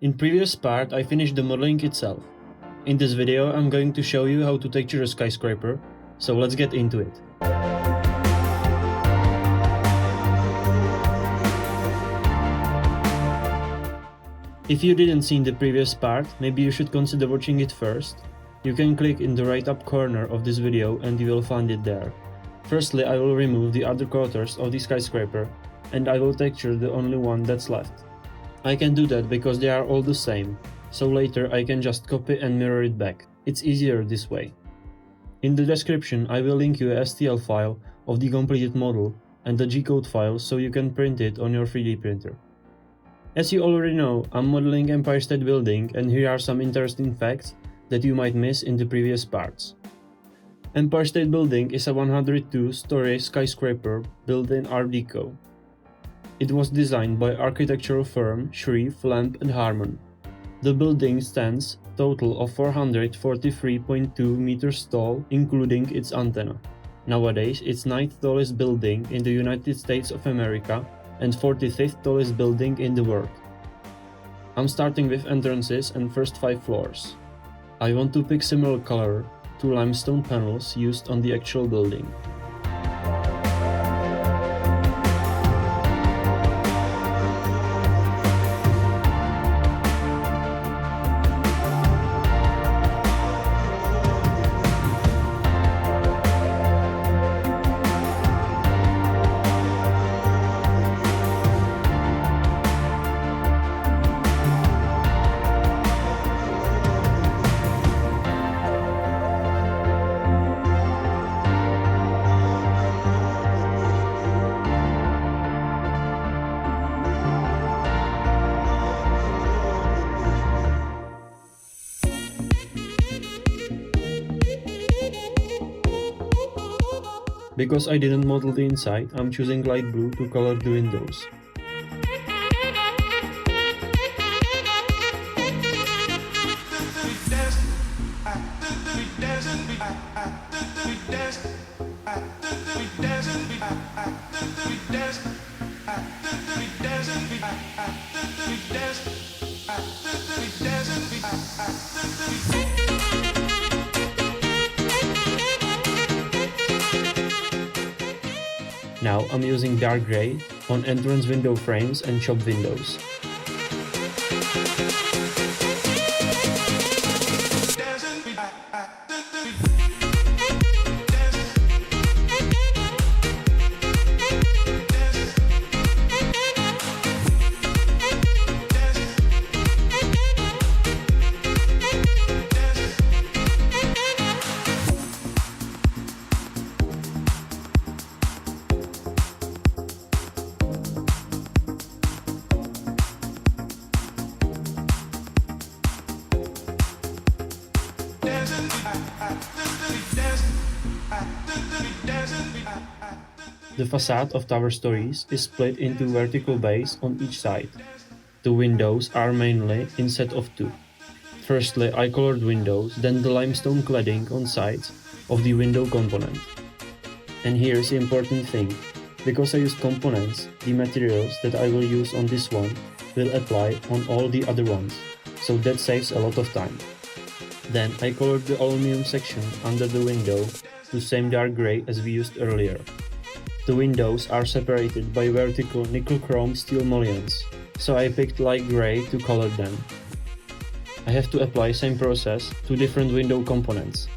In previous part I finished the modeling itself. In this video I'm going to show you how to texture a skyscraper, so let's get into it. If you didn't see the previous part, maybe you should consider watching it first. You can click in the right up corner of this video and you will find it there. Firstly, I will remove the other quarters of the skyscraper and I will texture the only one that's left. I can do that because they are all the same, so later I can just copy and mirror it back. It's easier this way. In the description I will link you a STL file of the completed model and a G-code file so you can print it on your 3D printer. As you already know, I'm modeling Empire State Building and here are some interesting facts that you might miss in the previous parts. Empire State Building is a 102-story skyscraper built in Art Deco. It was designed by architectural firm Shreve, Lamb & Harmon. The building stands total of 443.2 meters tall, including its antenna. Nowadays, it's 9th tallest building in the United States of America and 45th tallest building in the world. I'm starting with entrances and first 5 floors. I want to pick similar color to limestone panels used on the actual building. Because I didn't model the inside, I'm choosing light blue to color the windows. Now I'm using dark gray on entrance window frames and shop windows. The facade of tower stories is split into vertical bays on each side. The windows are mainly in set of 2. Firstly, I colored windows, then the limestone cladding on sides of the window component. And here's the important thing. Because I used components, the materials that I will use on this one will apply on all the other ones, so that saves a lot of time. Then I colored the aluminum section under the window to same dark gray as we used earlier. The windows are separated by vertical nickel chrome steel mullions, so I picked light gray to color them. I have to apply same process to different window components.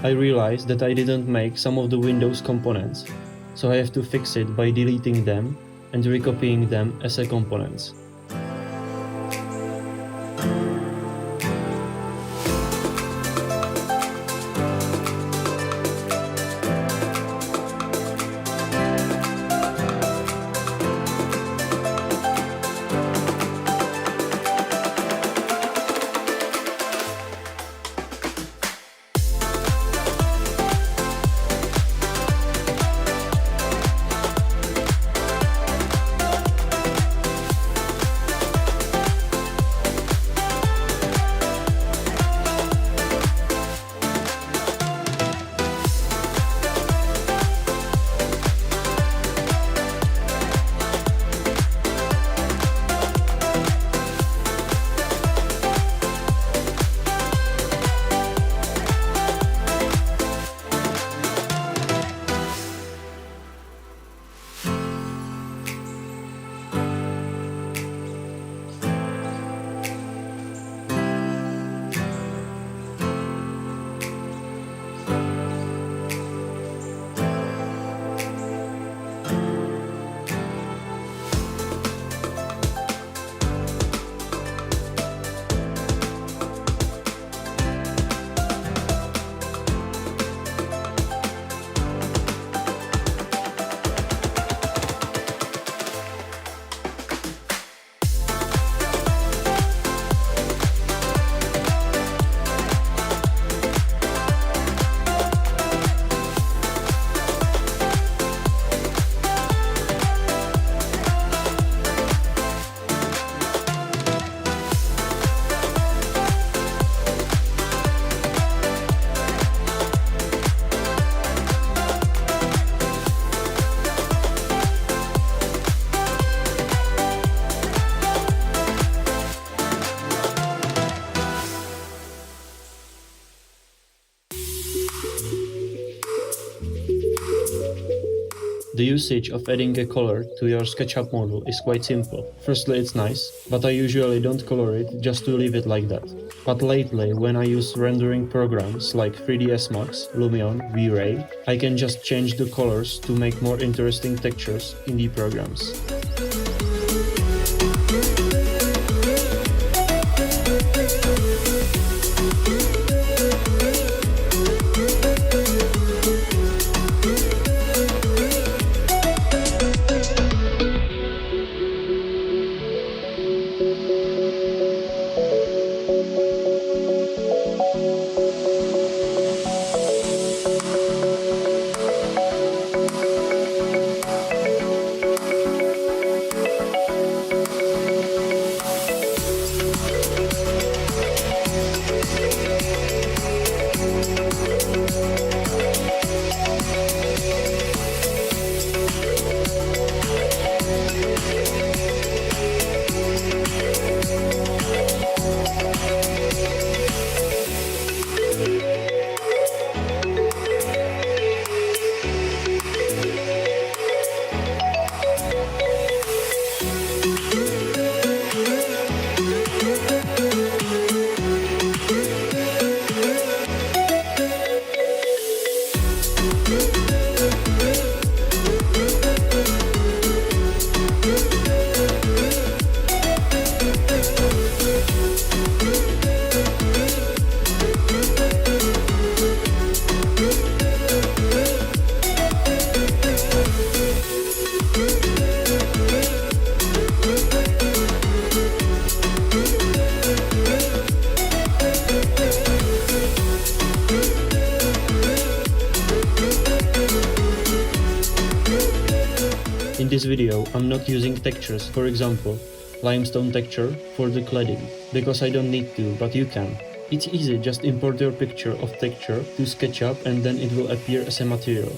I realized that I didn't make some of the Windows components, so I have to fix it by deleting them and recopying them as a components. The usage of adding a color to your SketchUp model is quite simple. Firstly, it's nice, but I usually don't color it just to leave it like that. But lately, when I use rendering programs like 3ds Max, Lumion, V-Ray, I can just change the colors to make more interesting textures in the programs. In this video, I'm not using textures, for example, limestone texture for the cladding, because I don't need to, but you can. It's easy, just import your picture of texture to SketchUp and then it will appear as a material.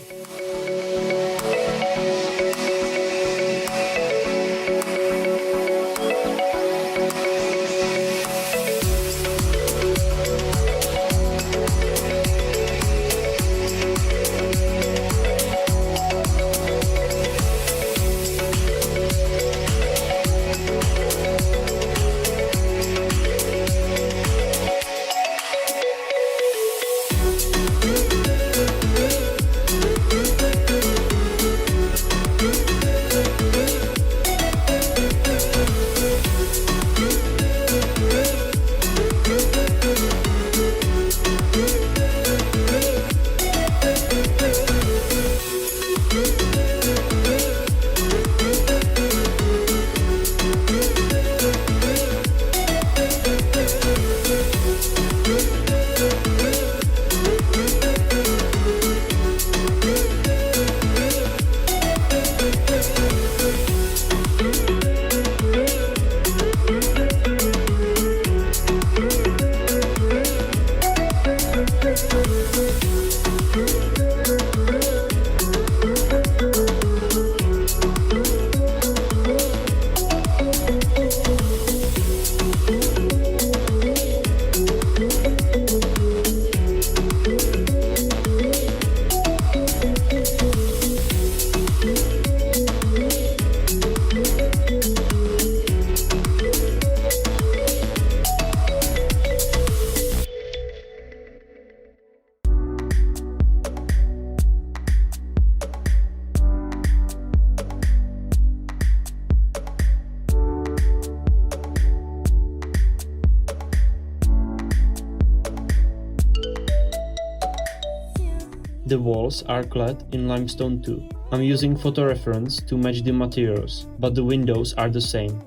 The walls are clad in limestone too. I'm using photo reference to match the materials, but the windows are the same.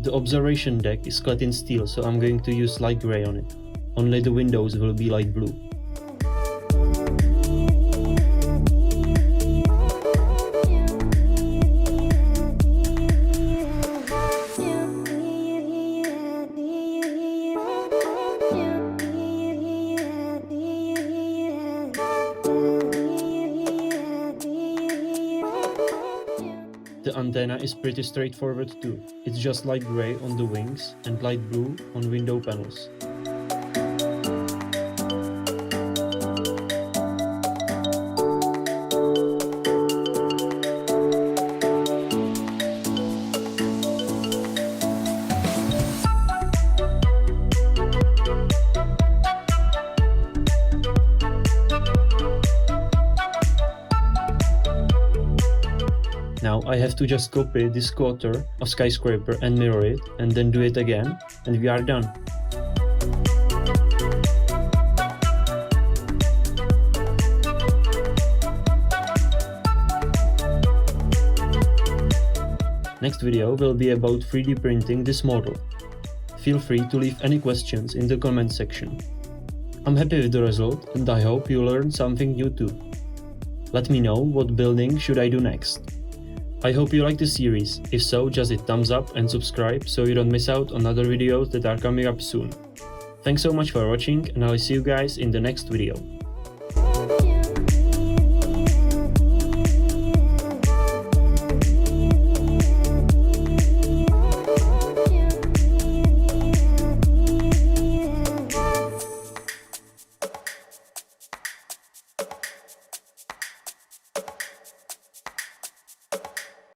The observation deck is clad in steel, so I'm going to use light grey on it. Only the windows will be light blue. The antenna is pretty straightforward too. It's just light grey on the wings and light blue on window panels. Now I have to just copy this quarter of skyscraper and mirror it, and then do it again, and we are done. Next video will be about 3D printing this model. Feel free to leave any questions in the comment section. I'm happy with the result and I hope you learned something new too. Let me know what building should I do next. I hope you like the series. If so, just hit thumbs up and subscribe so you don't miss out on other videos that are coming up soon. Thanks so much for watching and I'll see you guys in the next video.